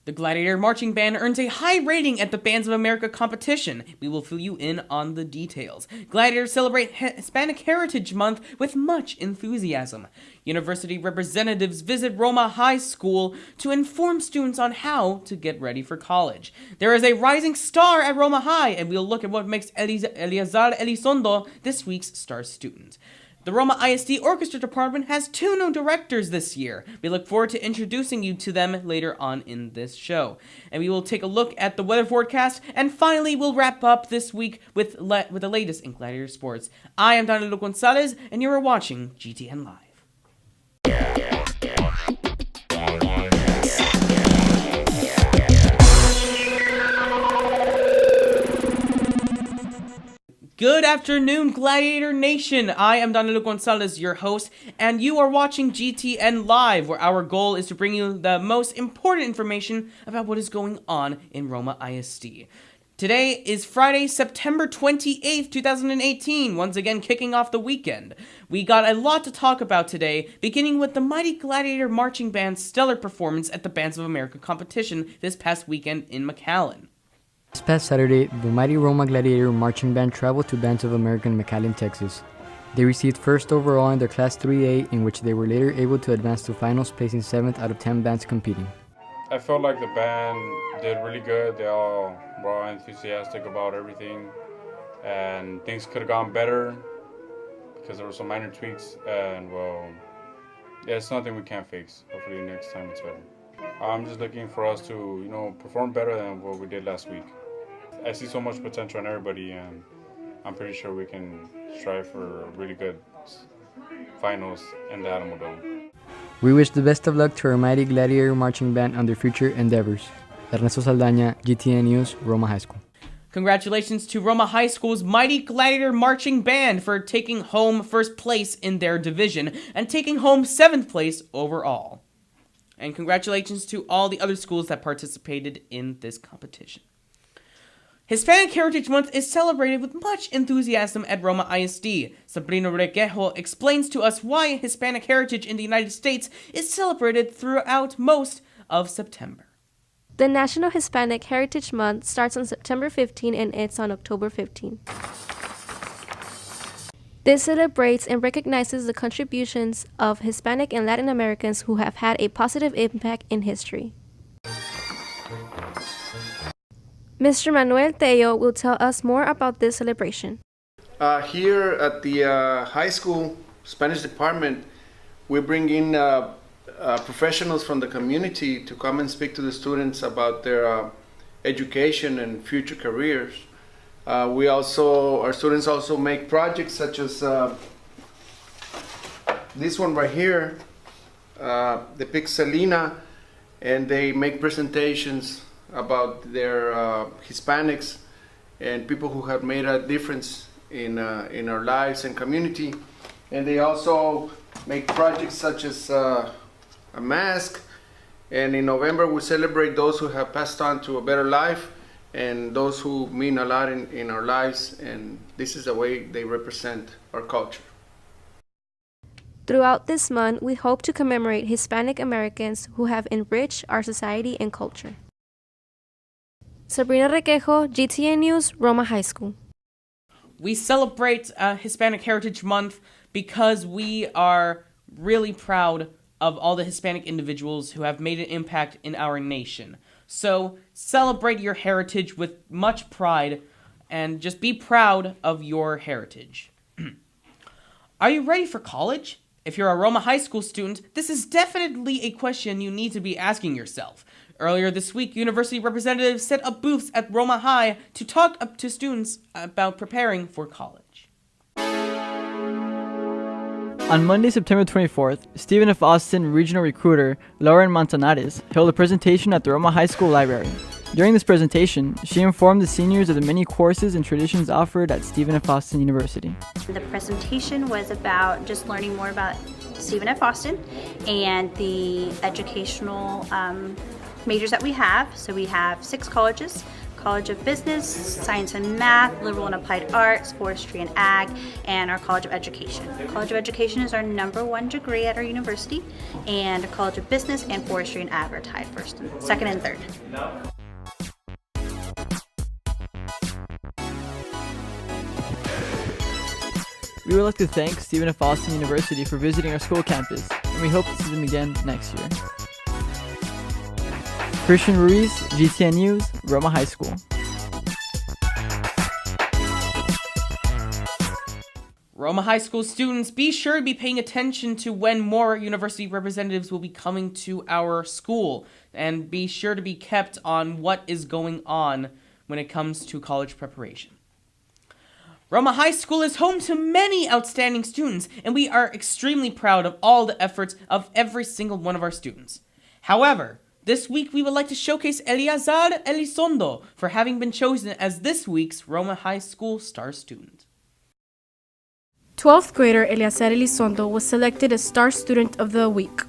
The Gladiator Marching Band earns a high rating at the Bands of America competition. We will fill you in on the details. Gladiators celebrate Hispanic Heritage Month with much enthusiasm. University representatives visit Roma High School to inform students on how to get ready for college. There is a rising star at Roma High, and we'll look at what makes Eleazar Elizondo this week's star student. The Roma ISD Orchestra Department has 2 new directors this year. We look forward to introducing you to them later on in this show. And we will take a look at the weather forecast, and finally we'll wrap up this week with the latest in Gladiator sports. I am Danilo Gonzalez, and you are watching GTN Live. Good afternoon, Gladiator Nation. I am Danilo Gonzalez, your host, and you are watching GTN Live, where our goal is to bring you the most important information about what is going on in Roma ISD. Today is Friday, September 28th, 2018, once again kicking off the weekend. We got a lot to talk about today, beginning with the Mighty Gladiator Marching Band's stellar performance at the Bands of America competition this past weekend in McAllen. This past Saturday, the Mighty Roma Gladiator Marching Band traveled to Bands of America in McAllen, Texas. They received first overall in their Class 3A, in which they were later able to advance to finals, placing 7th out of 10 bands competing. I felt like the band did really good. They all were enthusiastic about everything, and things could have gone better because there were some minor tweaks, and well, yeah, it's nothing we can't fix. Hopefully next time it's better. I'm just looking for us to, perform better than what we did last week. I see so much potential in everybody, and I'm pretty sure we can strive for really good finals in the Alamo Dome. We wish the best of luck to our Mighty Gladiator Marching Band on their future endeavors. Ernesto Saldaña, GTN News, Roma High School. Congratulations to Roma High School's Mighty Gladiator Marching Band for taking home first place in their division and taking home 7th place overall. And congratulations to all the other schools that participated in this competition. Hispanic Heritage Month is celebrated with much enthusiasm at Roma ISD. Sabrina Requejo explains to us why Hispanic heritage in the United States is celebrated throughout most of September. The National Hispanic Heritage Month starts on September 15 and ends on October 15. This celebrates and recognizes the contributions of Hispanic and Latin Americans who have had a positive impact in history. Mr. Manuel Tello will tell us more about this celebration. Here at the high school Spanish department, we bring in professionals from the community to come and speak to the students about their education and future careers. Our students also make projects such as this one right here, depicts Selena, and they make presentations about their Hispanics and people who have made a difference in our lives and community. And they also make projects such as a mask, and in November we celebrate those who have passed on to a better life and those who mean a lot in our lives, and this is the way they represent our culture. Throughout this month, we hope to commemorate Hispanic Americans who have enriched our society and culture. Sabrina Requejo, GTN News, Roma High School. We celebrate Hispanic Heritage Month because we are really proud of all the Hispanic individuals who have made an impact in our nation. So celebrate your heritage with much pride and just be proud of your heritage. Are you ready for college? If you're a Roma High School student, this is definitely a question you need to be asking yourself. Earlier this week, university representatives set up booths at Roma High to talk to students about preparing for college. On Monday, September 24th, Stephen F. Austin Regional Recruiter Lauren Montanares held a presentation at the Roma High School Library. During this presentation, she informed the seniors of the many courses and traditions offered at Stephen F. Austin University. The presentation was about just learning more about Stephen F. Austin and the educational majors that we have. So we have 6 colleges: College of Business, Science and Math, Liberal and Applied Arts, Forestry and Ag, and our College of Education. College of Education is our #1 degree at our university, and College of Business and Forestry and Ag are tied second and third. We would like to thank Stephen F. Austin University for visiting our school campus, and we hope to see them again next year. Christian Ruiz, GTN News, Roma High School. Roma High School students, be sure to be paying attention to when more university representatives will be coming to our school, and be sure to be kept on what is going on when it comes to college preparation. Roma High School is home to many outstanding students, and we are extremely proud of all the efforts of every single one of our students. However, this week we would like to showcase Eleazar Elizondo for having been chosen as this week's Roma High School Star Student. 12th grader Eleazar Elizondo was selected as Star Student of the Week.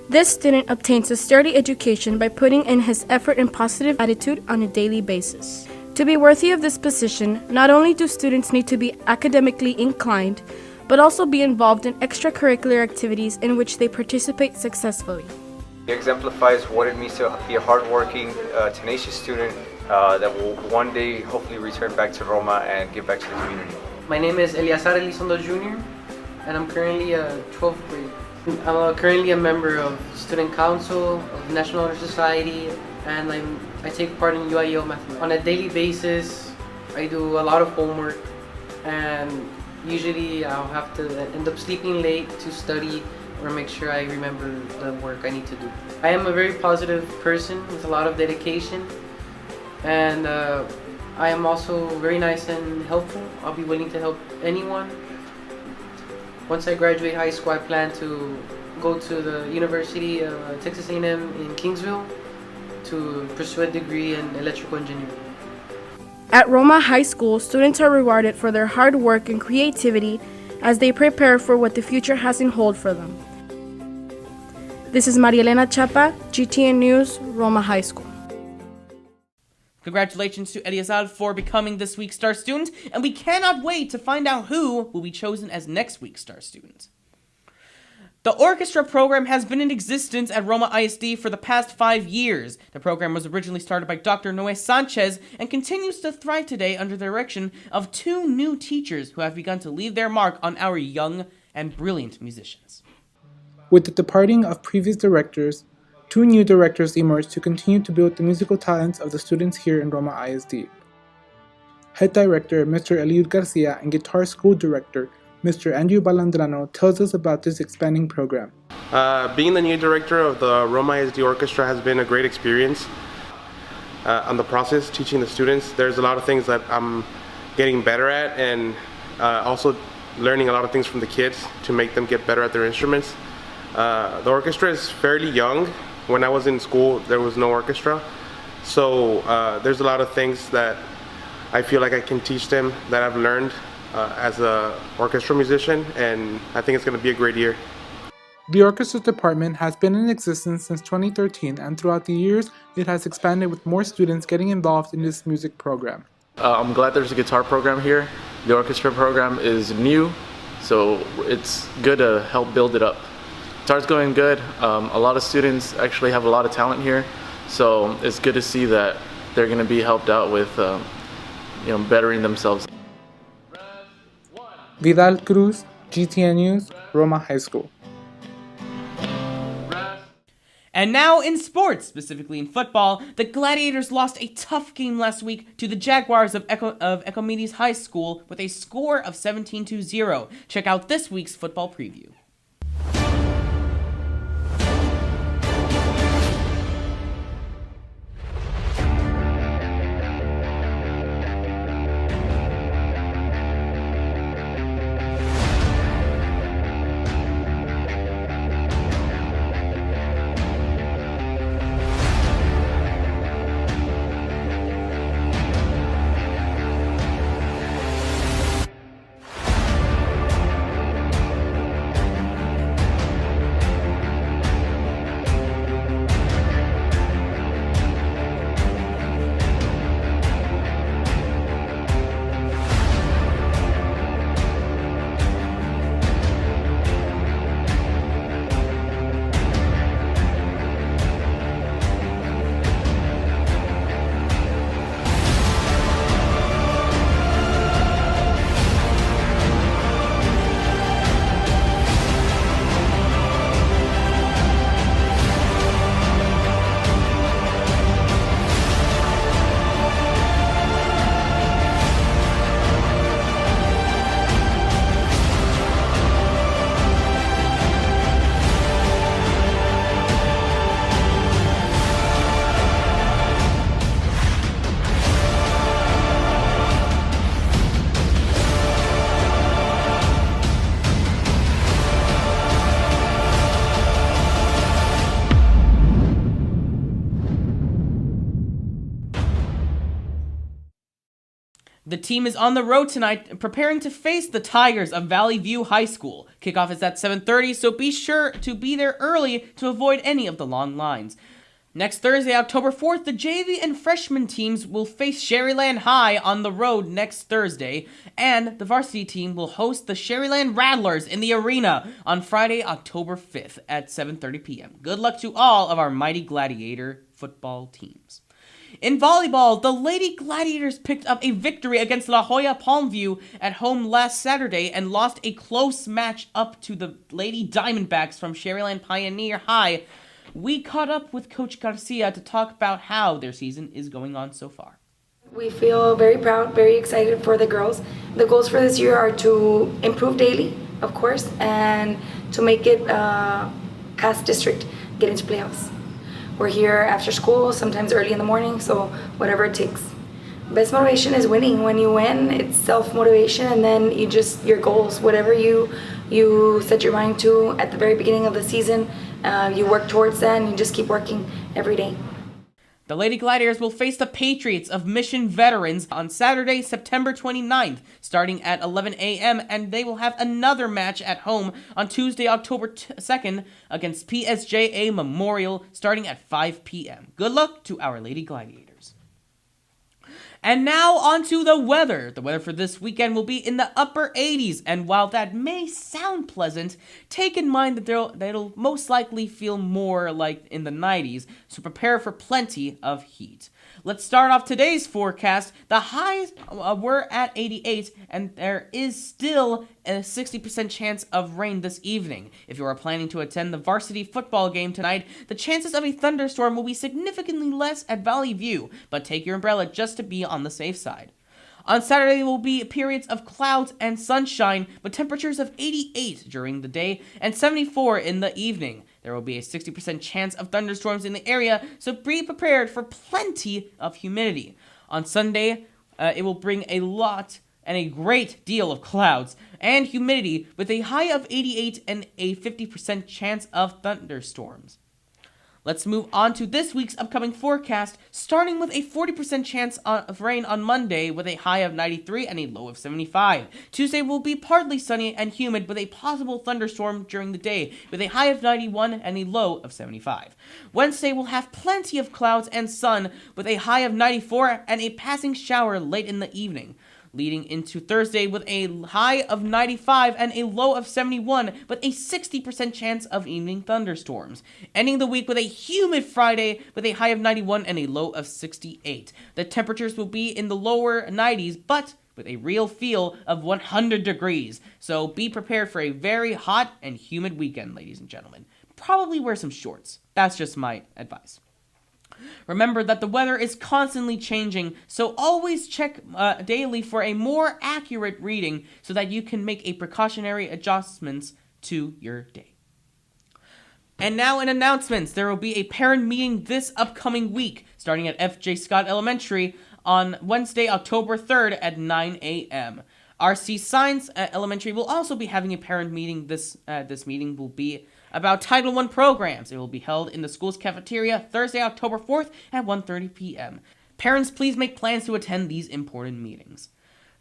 This student obtains a sturdy education by putting in his effort and positive attitude on a daily basis. To be worthy of this position, not only do students need to be academically inclined, but also be involved in extracurricular activities in which they participate successfully. It exemplifies what it means to be a hardworking, tenacious student that will one day hopefully return back to Roma and give back to the community. My name is Eleazar Elizondo Jr., and I'm currently a 12th grade. I'm currently a member of Student Council of the National Honor Society, and I take part in UIO mathematics. On a daily basis, I do a lot of homework, and usually I'll have to end up sleeping late to study or make sure I remember the work I need to do. I am a very positive person with a lot of dedication, and I am also very nice and helpful. I'll be willing to help anyone. Once I graduate high school, I plan to go to the University of Texas A&M in Kingsville to pursue a degree in electrical engineering. At Roma High School, students are rewarded for their hard work and creativity as they prepare for what the future has in hold for them. This is Marielena Chapa, GTN News, Roma High School. Congratulations to Eleazar for becoming this week's Star Student, and we cannot wait to find out who will be chosen as next week's Star Student. The orchestra program has been in existence at Roma ISD for the past 5 years. The program was originally started by Dr. Noé Sanchez and continues to thrive today under the direction of 2 new teachers who have begun to leave their mark on our young and brilliant musicians. With the departing of previous directors, 2 new directors emerged to continue to build the musical talents of the students here in Roma ISD. Head Director Mr. Eliud Garcia and Guitar School Director Mr. Andrew Balandrano tells us about this expanding program. Being the new director of the Roma ISD Orchestra has been a great experience. On the process, teaching the students, there's a lot of things that I'm getting better at, and also learning a lot of things from the kids to make them get better at their instruments. The orchestra is fairly young. When I was in school, there was no orchestra. So there's a lot of things that I feel like I can teach them that I've learned as an orchestra musician, and I think it's going to be a great year. The orchestra department has been in existence since 2013, and throughout the years, it has expanded with more students getting involved in this music program. I'm glad there's a guitar program here. The orchestra program is new, so it's good to help build it up. Guitar's going good. A lot of students actually have a lot of talent here, so it's good to see that they're going to be helped out with bettering themselves. Vidal Cruz, GTN News, Roma High School. And now in sports, specifically in football, the Gladiators lost a tough game last week to the Jaguars of Ecomedes High School with a score of 17-0. Check out this week's football preview. The team is on the road tonight, preparing to face the Tigers of Valley View High School. Kickoff is at 7:30, so be sure to be there early to avoid any of the long lines. Next Thursday, October 4th, the JV and freshman teams will face Sherryland High on the road next Thursday, and the varsity team will host the Sherryland Rattlers in the arena on Friday, October 5th at 7:30 p.m. Good luck to all of our mighty Gladiator football teams. In volleyball, the Lady Gladiators picked up a victory against La Jolla Palmview at home last Saturday and lost a close match up to the Lady Diamondbacks from Sherryland Pioneer High. We caught up with Coach Garcia to talk about how their season is going on so far. We feel very proud, very excited for the girls. The goals for this year are to improve daily, of course, and to make it past district, get into playoffs. We're here after school, sometimes early in the morning, so whatever it takes. Best motivation is winning. When you win, it's self-motivation, and then your goals, whatever you set your mind to at the very beginning of the season, you work towards that, and you just keep working every day. The Lady Gladiators will face the Patriots of Mission Veterans on Saturday, September 29th, starting at 11 a.m., and they will have another match at home on Tuesday, October 2nd, against PSJA Memorial, starting at 5 p.m. Good luck to our Lady Gladiators. And now on to the weather. The weather for this weekend will be in the upper 80s, and while that may sound pleasant, take in mind that it'll most likely feel more like in the 90s, so prepare for plenty of heat. Let's start off today's forecast. The highs were at 88, and there is still a 60% chance of rain this evening. If you are planning to attend the varsity football game tonight, the chances of a thunderstorm will be significantly less at Valley View, but take your umbrella just to be on the safe side. On Saturday, there will be periods of clouds and sunshine, with temperatures of 88 during the day and 74 in the evening. There will be a 60% chance of thunderstorms in the area, so be prepared for plenty of humidity. On Sunday, it will bring a lot and a great deal of clouds and humidity, with a high of 88 and a 50% chance of thunderstorms. Let's move on to this week's upcoming forecast, starting with a 40% chance of rain on Monday with a high of 93 and a low of 75. Tuesday will be partly sunny and humid with a possible thunderstorm during the day with a high of 91 and a low of 75. Wednesday will have plenty of clouds and sun with a high of 94 and a passing shower late in the evening. Leading into Thursday with a high of 95 and a low of 71 with a 60% chance of evening thunderstorms. Ending the week with a humid Friday with a high of 91 and a low of 68. The temperatures will be in the lower 90s, but with a real feel of 100 degrees. So be prepared for a very hot and humid weekend, ladies and gentlemen. Probably wear some shorts. That's just my advice. Remember that the weather is constantly changing, so always check daily for a more accurate reading so that you can make a precautionary adjustments to your day. And now in announcements, there will be a parent meeting this upcoming week, starting at F.J. Scott Elementary on Wednesday, October 3rd at 9 a.m. R.C. Science Elementary will also be having a parent meeting. This meeting will be about Title I programs. It will be held in the school's cafeteria Thursday, October 4th at 1:30 p.m. Parents, please make plans to attend these important meetings.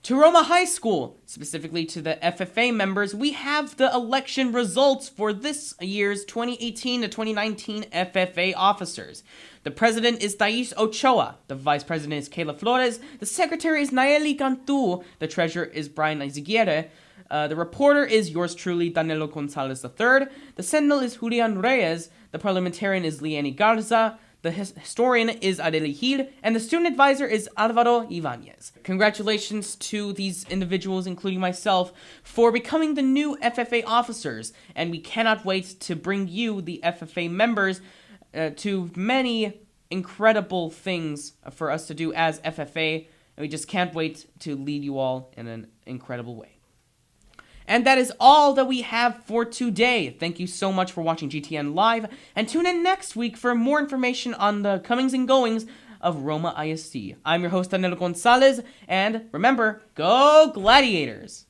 To Roma High School, specifically to the FFA members, we have the election results for this year's 2018 to 2019 FFA officers. The president is Thais Ochoa, the vice president is Kayla Flores, the secretary is Nayeli Cantu, the treasurer is Brian Izaguirre, the reporter is yours truly, Danilo Gonzalez III. The sentinel is Julian Reyes. The parliamentarian is Liani Garza. The historian is Adeli Gil. And the student advisor is Alvaro Ibanez. Congratulations to these individuals, including myself, for becoming the new FFA officers. And we cannot wait to bring you, the FFA members, to many incredible things for us to do as FFA. And we just can't wait to lead you all in an incredible way. And that is all that we have for today. Thank you so much for watching GTN Live, and tune in next week for more information on the comings and goings of Roma ISD. I'm your host, Danilo Gonzalez, and remember, go Gladiators!